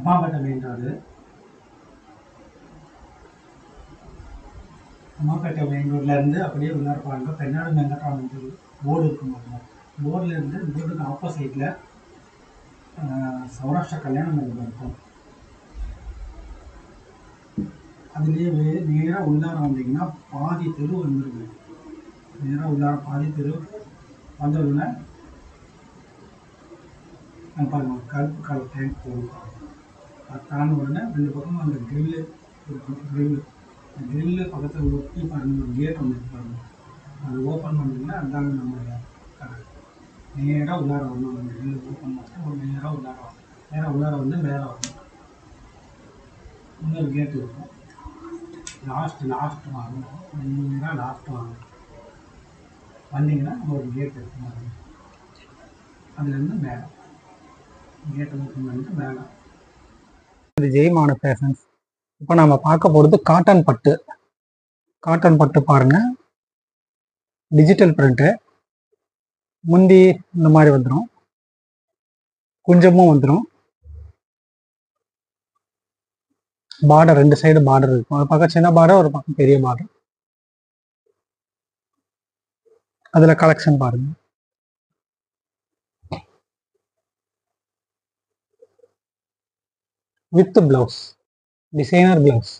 Ammapettai main road. Ammapettai main ரோட்லேருந்து அப்படியே உள்ளார பாருங்க, பெண்ணாடு வெங்கட்ராமன் போர்டு இருக்கும் பாருங்க. போர்ட்லேருந்து போர்டுக்கு ஆப்போசிட்டில் சௌராஷ்டிரா கல்யாண மண்டபம் இருக்கும். அதுலேயே நேராக உள்ளார வந்தீங்கன்னா பாதி தெரு வந்துருங்க. நேராக உள்ளார பாதி தெரு வந்ததுன்னா பாருங்க, கருப்பு கலர் டேங்க் போகும். அது தாண்ட உடனே 2 பக்கமும் அந்த க்ரில்லு இருக்கும். க்ரில்லு பக்கத்தில் ஒட்டி பாருங்கள், ஒரு கேட் ஒன்று பாருங்க. அது ஓப்பன் பண்ணிங்கன்னா அந்தாங்க நம்மளுடைய கடை. நேராக உள்ளார வரணும். அந்த க்ரில்லு ஓப்பன் பண்ணிட்டு நேராக உள்ளார வரணும். நேராக உள்ளார வந்து மேலே வரணும். இன்னொரு கேட் இருக்கும். லாஸ்ட் வாங்கணும். நேராக லாஸ்ட் வாங்கணும். வந்தீங்கன்னா ஒரு கேட் இருக்கும். அதுலேருந்து மேலே கேட்டை ஓப்பன் பண்ணிட்டு மேலே. இது ஜெய்மான ஃபேஷன்ஸ். இப்போ நம்ம பார்க்க போகிறது காட்டன் பட்டு. காட்டன் பட்டு பாருங்கள், டிஜிட்டல் பிரிண்ட்டு. முந்தி இந்த மாதிரி வந்துடும், குஞ்சமும் வந்துடும். பார்டர் 2 சைடு பார்டர் இருக்கும். ஒரு பக்கம் சின்ன பார்டர், ஒரு பக்கம் பெரிய பார்டர். அதில் கலெக்ஷன் பாருங்கள். With blouse, designer blouse.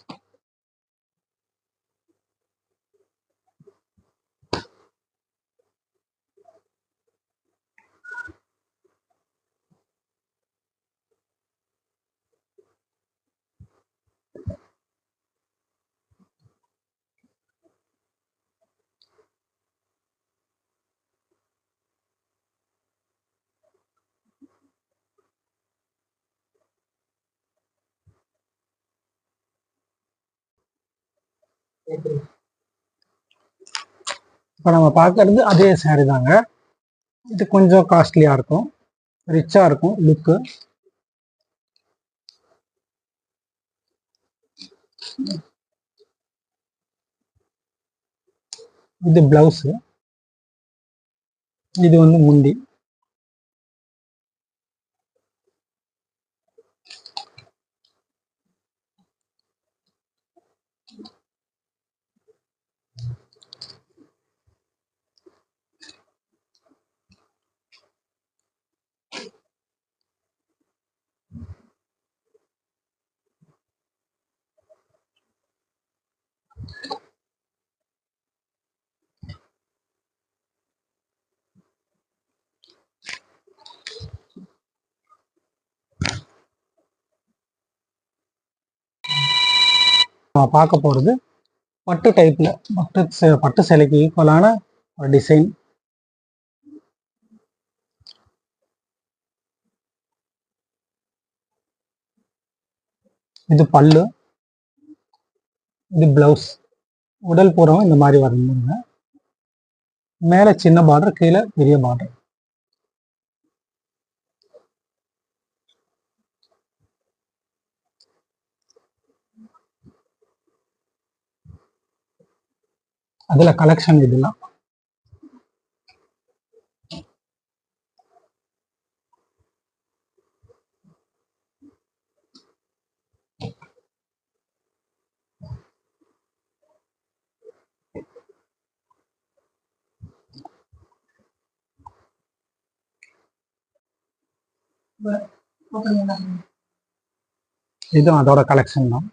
இப்போ நம்ம பார்க்கறது அதே சாரி தாங்க. இது கொஞ்சம் காஸ்ட்லியாக இருக்கும், ரிச்சாக இருக்கும் லுக்கு. இது பிளவுஸு, இது வந்து முந்தி. நான் பார்க்க போகிறது பட்டு டைப்பில், பட்டு சேலைக்கு ஈக்குவலான ஒரு டிசைன். இது பல்லு, இது பிளவுஸ். உடல் பூரம் இந்த மாதிரி வரணுங்க. மேலே சின்ன பார்டர், கீழே பெரிய பார்டர். அதில் கலெக்ஷன் இதெல்லாம். இதுவும் அதோட கலெக்ஷன் தான்.